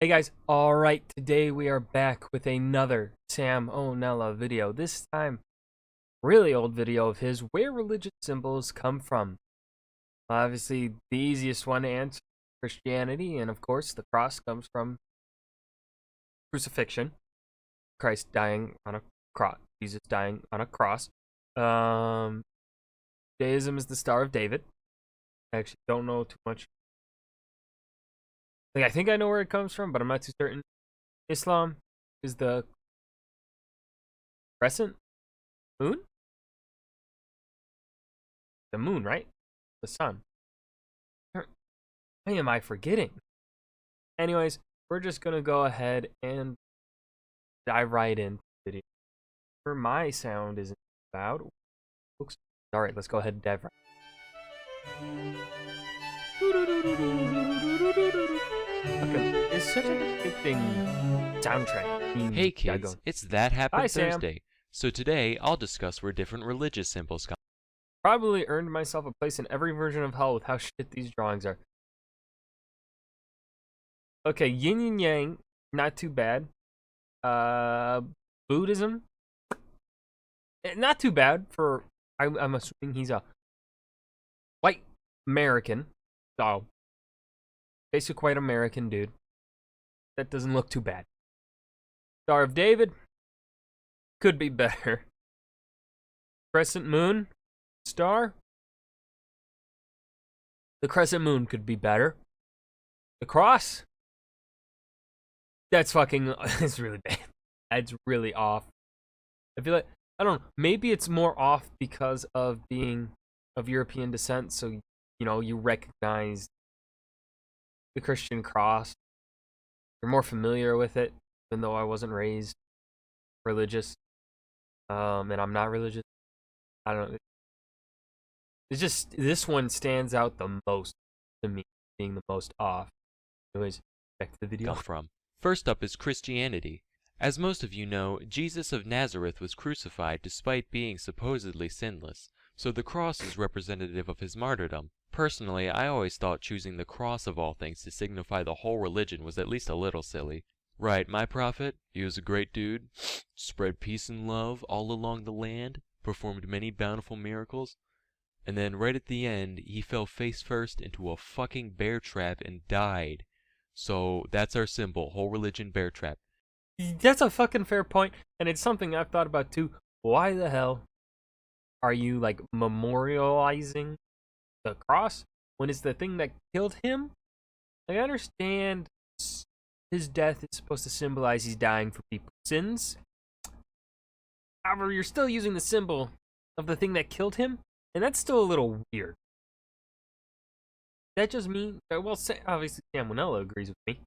Hey guys, alright, today we are back with another Sam O'Nella video. This time, really old video of his, where religious symbols come from. Obviously, the easiest one to answer, Christianity, and of course, the cross comes from crucifixion. Christ dying on a cross, Jesus dying on a cross. Deism is the Star of David. I actually don't know too much. I think I know where it comes from, but I'm not too certain. Islam is the crescent moon? The moon, right? The sun. Why am I forgetting? Anyways, we're just gonna go ahead and dive right into the video. For my sound isn't loud. Oops. Alright, let's go ahead and dive right. Okay, it's such a interesting soundtrack. Hey kids, it's That Happened Hi, Sam. Thursday. So today I'll discuss where different religious symbols come. Probably earned myself a place in every version of hell with how shit these drawings are. Okay, yin and yang, not too bad. Buddhism, not too bad for. I'm assuming he's a white American, so basic white American dude. That doesn't look too bad. Star of David could be better. Crescent moon star. The crescent moon could be better. The cross. That's fucking. It's really bad. That's really off. I feel like I don't know. Maybe it's more off because of being of European descent. So you recognize the Christian cross. You're more familiar with it, even though I wasn't raised religious. And I'm not religious. I don't know. It's just this one stands out the most to me, being the most off. Anyways, back to the video. Come from. First up is Christianity. As most of you know, Jesus of Nazareth was crucified despite being supposedly sinless, so the cross is representative of his martyrdom. Personally, I always thought choosing the cross of all things to signify the whole religion was at least a little silly. Right, my prophet, he was a great dude, spread peace and love all along the land, performed many bountiful miracles, and then right at the end, he fell face first into a fucking bear trap and died. So that's our symbol, whole religion bear trap. That's a fucking fair point, and it's something I've thought about too. Why the hell are you like memorializing the cross when it's the thing that killed him? Like, I understand his death is supposed to symbolize he's dying for people's sins. However, you're still using the symbol of the thing that killed him, and that's still a little weird. That just means, well, obviously Sam O'Nella agrees with me.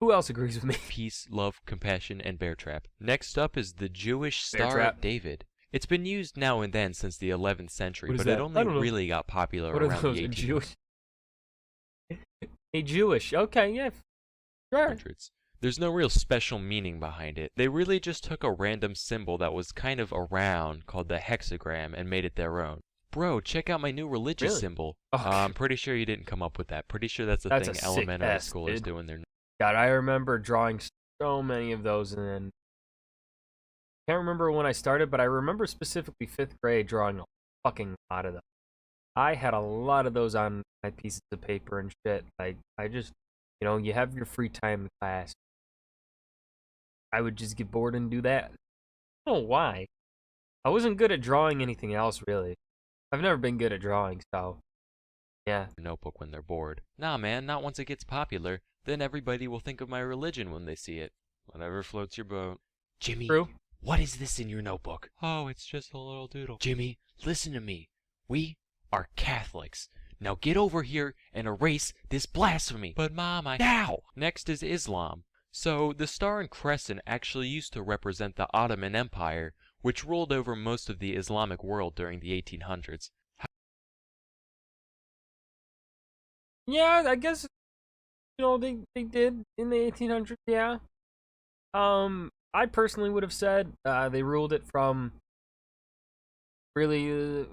Who else agrees with me? Peace, love, compassion, and bear trap. Next up is the Jewish Star of David. It's been used now and then since the 11th century, but it only really got popular around the 1800s. Jewish? A Jewish, okay, yeah, sure. There's no real special meaning behind it. They really just took a random symbol that was kind of around called the hexagram and made it their own. Bro, check out my new religious symbol. Oh, I'm pretty sure you didn't come up with that. Pretty sure that's a thing elementary schoolers do in their... God, I remember drawing so many of those, and then can't remember when I started, but I remember specifically 5th grade drawing a fucking lot of them. I had a lot of those on my pieces of paper and shit. I just, you have your free time in class. I would just get bored and do that. I don't know why. I wasn't good at drawing anything else, really. I've never been good at drawing, so yeah. Notebook when they're bored. Nah, man, not once it gets popular. Then everybody will think of my religion when they see it. Whatever floats your boat. Jimmy, what is this in your notebook? Oh, it's just a little doodle. Jimmy, listen to me. We are Catholics. Now get over here and erase this blasphemy. But Mom, Now! Next is Islam. So, the star and crescent actually used to represent the Ottoman Empire, which ruled over most of the Islamic world during the 1800s. Yeah, I guess they did in the 1800s. Yeah. I personally would have said they ruled it from really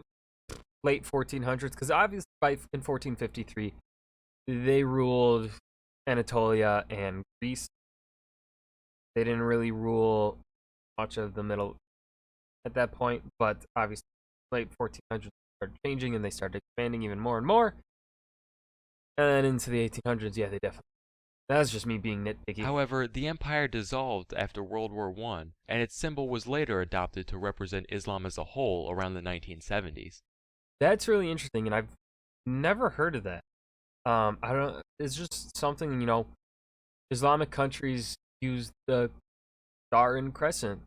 late 1400s, because obviously in 1453 they ruled Anatolia and Greece. They didn't really rule much of the middle at that point, but obviously late 1400s started changing and they started expanding even more and more. And then into the 1800s, yeah, they definitely. That's just me being nitpicky. However, the empire dissolved after World War I, and its symbol was later adopted to represent Islam as a whole around the 1970s. That's really interesting, and I've never heard of that. I don't. It's just something, Islamic countries use the star and crescent.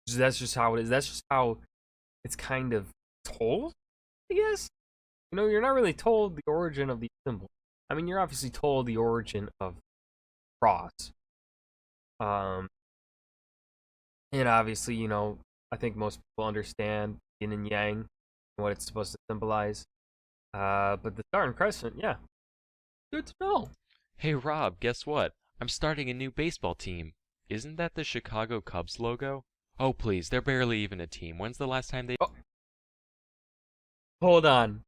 That's just how it is. That's just how it's kind of told, I guess. You're not really told the origin of the symbol. I mean, you're obviously told the origin of cross. And obviously, I think most people understand yin and yang and what it's supposed to symbolize. But the star and crescent, yeah, good to know. Hey Rob, guess what? I'm starting a new baseball team. Isn't that the Chicago Cubs logo? Oh please, they're barely even a team. When's the last time they Hold on.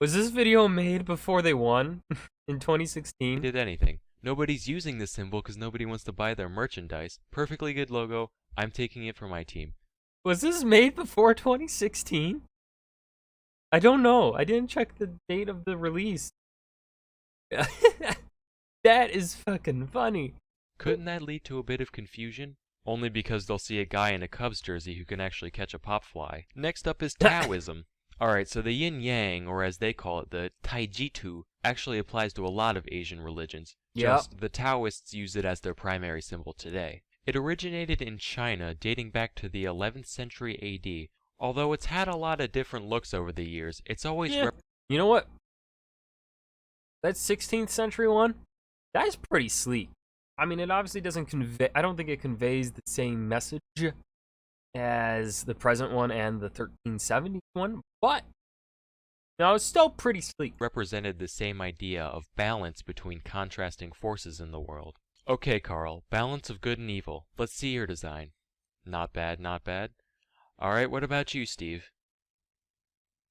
Was this video made before they won in 2016? did anything? Nobody's using this symbol because nobody wants to buy their merchandise. Perfectly good logo. I'm taking it for my team. Was this made before 2016? I don't know. I didn't check the date of the release. That is fucking funny. Couldn't that lead to a bit of confusion? Only because they'll see a guy in a Cubs jersey who can actually catch a pop fly. Next up is Taoism. Alright, so the yin-yang, or as they call it, the Taijitu, actually applies to a lot of Asian religions. Just the Taoists use it as their primary symbol today. It originated in China, dating back to the 11th century AD. Although it's had a lot of different looks over the years, it's always You know what? That 16th century one, that's pretty sleek. I mean, it obviously doesn't convey. I don't think it conveys the same message as the present one and the 1370 one, but it's still pretty sleek. represented the same idea of balance between contrasting forces in the world. Okay, Carl, balance of good and evil. Let's see your design. Not bad, not bad. Alright, what about you, Steve?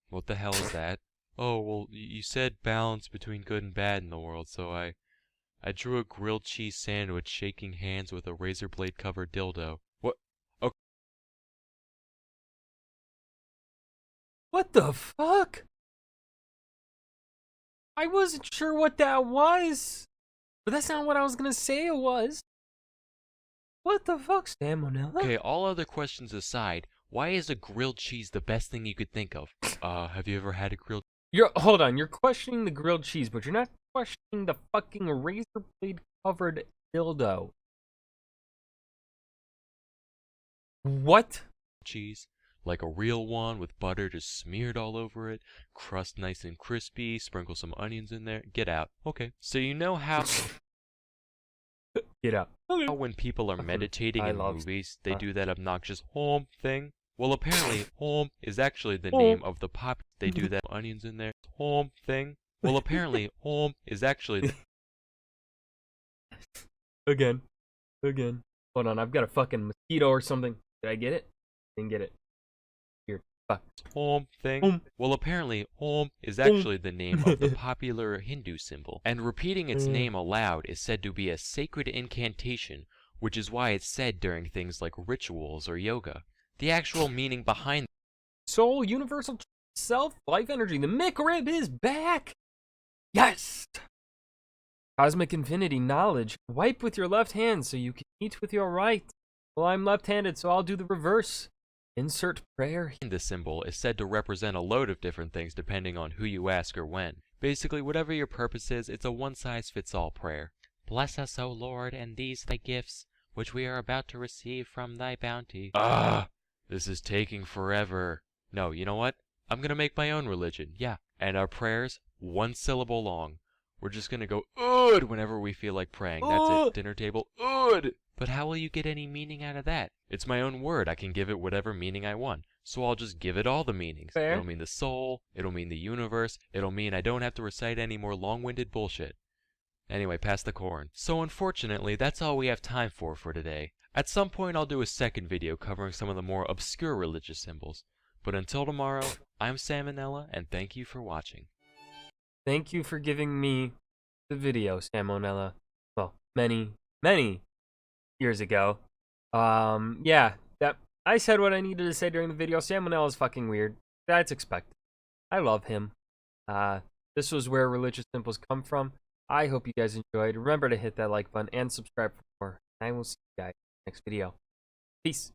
What the hell is that? Oh, well, you said balance between good and bad in the world, so I drew a grilled cheese sandwich shaking hands with a razor blade covered dildo. What? Okay. What the fuck? I wasn't sure what that was, but that's not what I was gonna say it was. What the fuck, Salmonella? Okay, all other questions aside, why is a grilled cheese the best thing you could think of? Have you ever had a grilled Hold on, you're questioning the grilled cheese, but you're not questioning the fucking razor blade covered dildo. What? cheese? Like a real one with butter just smeared all over it, crust nice and crispy, sprinkle some onions in there. Get out. Okay. So you know how Get out. Okay. when people are meditating I in love movies, they do that obnoxious home thing? Well, apparently, home is actually the name of the pop. They do that onions in there home thing. Well, apparently, home is actually the Again. Hold on, I've got a fucking mosquito or something. Did I get it? Didn't get it. Here, fuck. home thing. Home. Well, apparently, home is actually the name of the popular Hindu symbol, and repeating its name aloud is said to be a sacred incantation, which is why it's said during things like rituals or yoga. The actual meaning behind Soul, universal self, life energy. The Mick Rib is back! Yes! Cosmic infinity knowledge. Wipe with your left hand so you can eat with your right. Well, I'm left-handed, so I'll do the reverse. Insert prayer. the symbol is said to represent a load of different things depending on who you ask or when. Basically, whatever your purpose is, it's a one-size-fits-all prayer. Bless us, O Lord, and these thy gifts, which we are about to receive from thy bounty. This is taking forever. No, you know what? I'm gonna make my own religion, yeah. And our prayers, one syllable long. We're just gonna go, "Ood," whenever we feel like praying. That's it. Dinner table, "Ood." But how will you get any meaning out of that? It's my own word. I can give it whatever meaning I want. So I'll just give it all the meanings. Fair. It'll mean the soul. It'll mean the universe. It'll mean I don't have to recite any more long-winded bullshit. Anyway, pass the corn. So unfortunately, that's all we have time for today. At some point I'll do a second video covering some of the more obscure religious symbols. But until tomorrow, I'm Salmonella, and thank you for watching. Thank you for giving me the video, Salmonella. Well, many years ago. Yeah, that I said what I needed to say during the video. Salmonella is fucking weird. That's expected. I love him. Uh, this was where religious symbols come from. I hope you guys enjoyed. Remember to hit that like button and subscribe for more. I will see you guys next video. Peace.